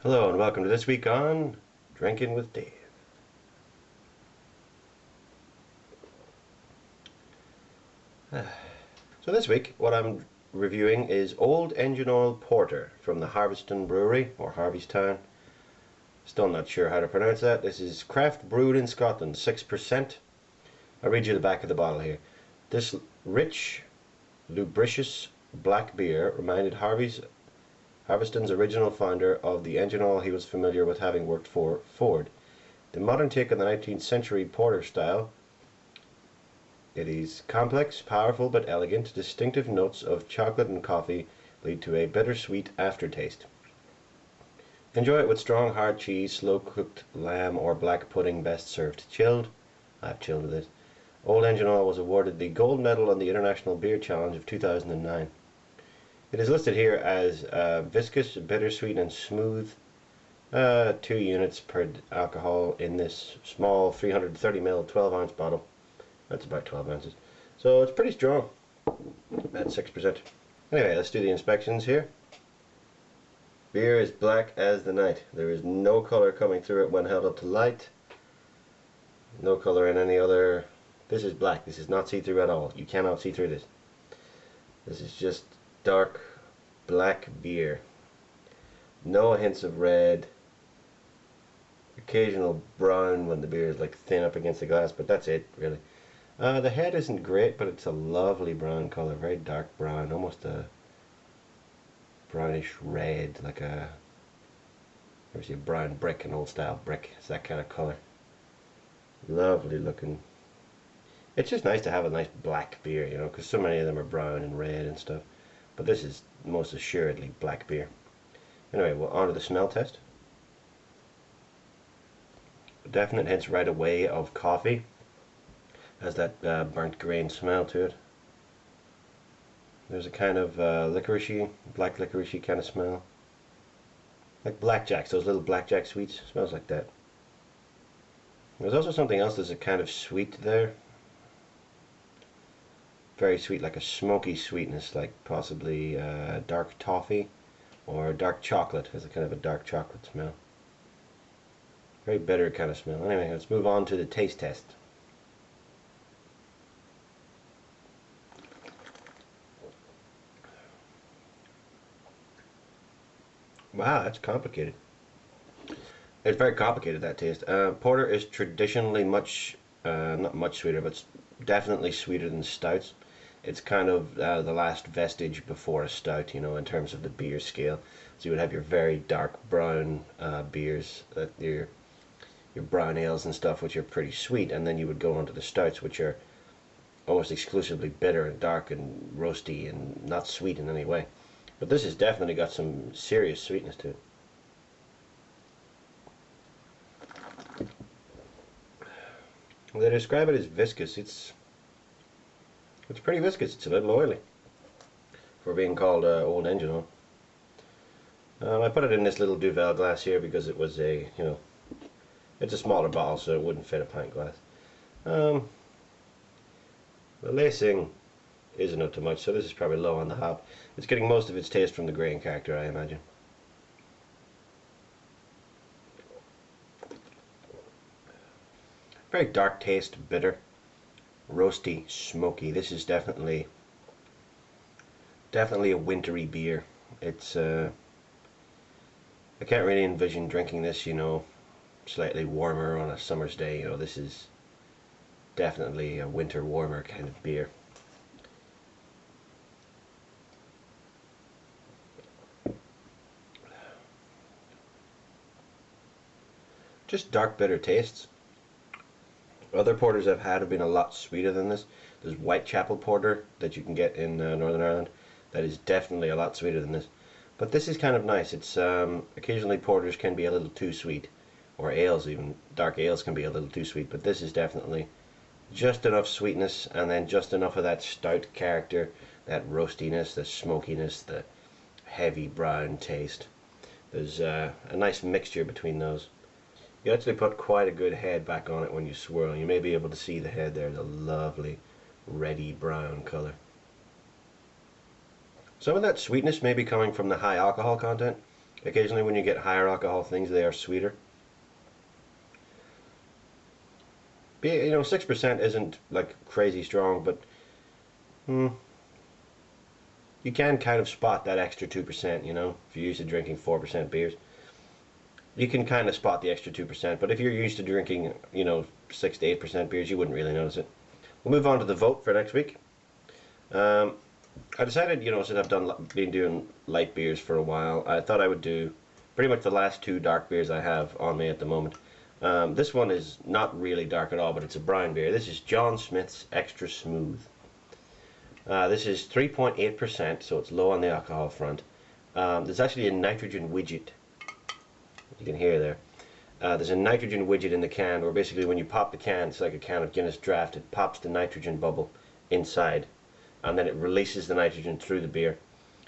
Hello and welcome to this week on Drinkin' with Dave. So this week what I'm reviewing is Old Engine Oil Porter from the Harviestoun brewery, or Harviestoun. Still not sure how to pronounce that. This is craft brewed in Scotland, 6%. I'll read you the back of the bottle here. This rich, lubricious black beer reminded Harviestoun's original founder of the engine oil he was familiar with, having worked for Ford. The modern take on the 19th century porter style. It is complex, powerful, but elegant. Distinctive notes of chocolate and coffee lead to a bittersweet aftertaste. Enjoy it with strong hard cheese, slow-cooked lamb, or black pudding, best served chilled. I've chilled with this. Old Engine Oil was awarded the gold medal on the International Beer Challenge of 2009. It is listed here as viscous, bittersweet, and smooth. 2 units per alcohol in this small 330ml 12-ounce bottle. That's about 12 ounces. So it's pretty strong at 6%. Anyway, let's do the inspections here. Beer is black as the night. There is no color coming through it when held up to light. No color in any other. This is black. This is not see-through at all. You cannot see through this. This is just dark black beer. No hints of red. Occasional brown when the beer is like thin up against the glass, but that's it really. The head isn't great, but it's a lovely brown color, very dark brown, almost a brownish red, like a, ever see a brown brick, an old style brick? It's that kind of color. Lovely looking. It's just nice to have a nice black beer, you know, because so many of them are brown and red and stuff. But this is most assuredly black beer. Anyway, well, on to the smell test. Definite hints right away of coffee. Has that burnt grain smell to it. There's a kind of licoricey, black licoricey kind of smell. Like blackjacks, those little blackjack sweets. Smells like that. There's also something else that's a kind of sweet there. Very sweet, like a smoky sweetness, like possibly dark toffee or dark chocolate. Has a kind of a dark chocolate smell. Very bitter kind of smell. Anyway, let's move on to the taste test. Wow, that's complicated. It's very complicated, that taste. Porter is traditionally not much sweeter, but definitely sweeter than stouts. It's kind of the last vestige before a stout, you know, in terms of the beer scale. So you would have your very dark brown beers, your brown ales and stuff, which are pretty sweet, and then you would go on to the stouts, which are almost exclusively bitter and dark and roasty and not sweet in any way. But this has definitely got some serious sweetness to it. They describe it as viscous. It's pretty viscous. It's a little oily for being called Old Engine Oil. I put it in this little Duvel glass here because it was a, you know, it's a smaller bottle, so it wouldn't fit a pint glass. The lacing isn't up to much, so this is probably low on the hop. It's getting most of its taste from the grain character, I imagine. Very dark taste, bitter, roasty, smoky. This is definitely a wintry beer. It's I can't really envision drinking this, you know, slightly warmer on a summer's day. You know, this is definitely a winter warmer kind of beer. Just dark, bitter tastes. Other porters I've had have been a lot sweeter than this. There's Whitechapel Porter that you can get in Northern Ireland. That is definitely a lot sweeter than this. But this is kind of nice. It's occasionally porters can be a little too sweet, or ales even. Dark ales can be a little too sweet. But this is definitely just enough sweetness, and then just enough of that stout character, that roastiness, the smokiness, the heavy brown taste. There's a nice mixture between those. You actually put quite a good head back on it when you swirl. You may be able to see the head there, the lovely reddy brown color. Some of that sweetness may be coming from the high alcohol content. Occasionally when you get higher alcohol things, they are sweeter. But, you know, 6% isn't like crazy strong, but you can kind of spot that extra 2%, you know, if you're used to drinking 4% beers. You can kind of spot the extra 2%, but if you're used to drinking, you know, 6 to 8% beers, you wouldn't really notice it. We'll move on to the vote for next week. I decided, you know, since been doing light beers for a while, I thought I would do pretty much the last two dark beers I have on me at the moment. This one is not really dark at all, but it's a brown beer. This is John Smith's Extra Smooth. This is 3.8%, so it's low on the alcohol front. There's actually a nitrogen widget. You can hear there. There's a nitrogen widget in the can where basically when you pop the can, it's like a can of Guinness Draft, it pops the nitrogen bubble inside and then it releases the nitrogen through the beer.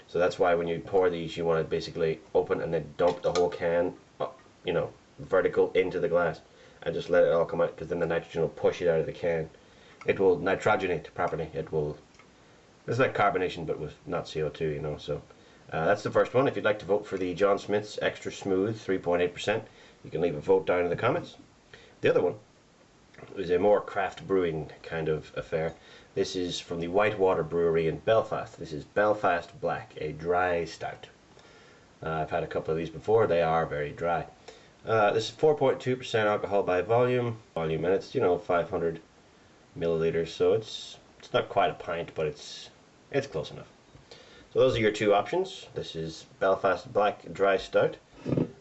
So that's why when you pour these, you want to basically open and then dump the whole can up, you know, vertical into the glass and just let it all come out, because then the nitrogen will push it out of the can. It will nitrogenate properly. It's like carbonation but with not CO2, you know. So that's the first one. If you'd like to vote for the John Smith's Extra Smooth 3.8%, you can leave a vote down in the comments. The other one is a more craft brewing kind of affair. This is from the Whitewater Brewery in Belfast. This is Belfast Black, a dry stout. I've had a couple of these before. They are very dry. This is 4.2% alcohol by volume, and it's, you know, 500 milliliters. So it's not quite a pint, but it's close enough. So those are your two options. This is Belfast Black Dry Stout,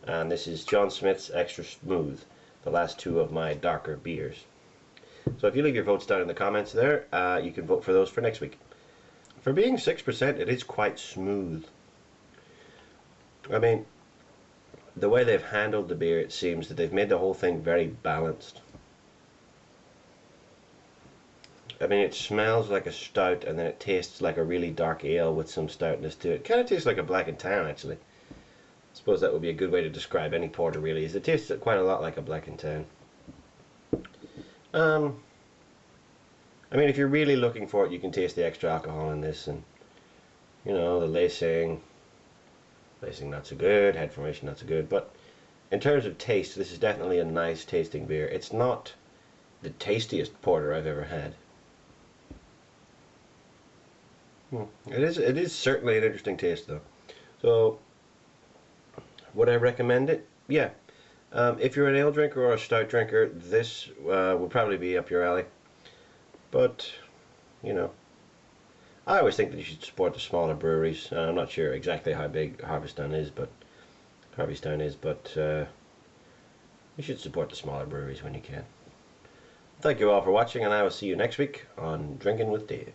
and this is John Smith's Extra Smooth, the last two of my darker beers. So if you leave your votes down in the comments there, you can vote for those for next week. For being 6%, it is quite smooth. I mean, the way they've handled the beer, it seems that they've made the whole thing very balanced. I mean, it smells like a stout and then it tastes like a really dark ale with some stoutness to it. Kind of tastes like a Black and Tan, actually. I suppose that would be a good way to describe any porter, really, is it tastes quite a lot like a Black and Tan. I mean, if you're really looking for it, you can taste the extra alcohol in this, and, you know, the lacing not so good, head formation not so good, but in terms of taste, this is definitely a nice tasting beer. It's not the tastiest porter I've ever had. It is certainly an interesting taste, though. So, would I recommend it? Yeah. If you're an ale drinker or a stout drinker, this will probably be up your alley. But, you know, I always think that you should support the smaller breweries. I'm not sure exactly how big Harviestoun is, but you should support the smaller breweries when you can. Thank you all for watching, and I will see you next week on Drinkin' with Dave.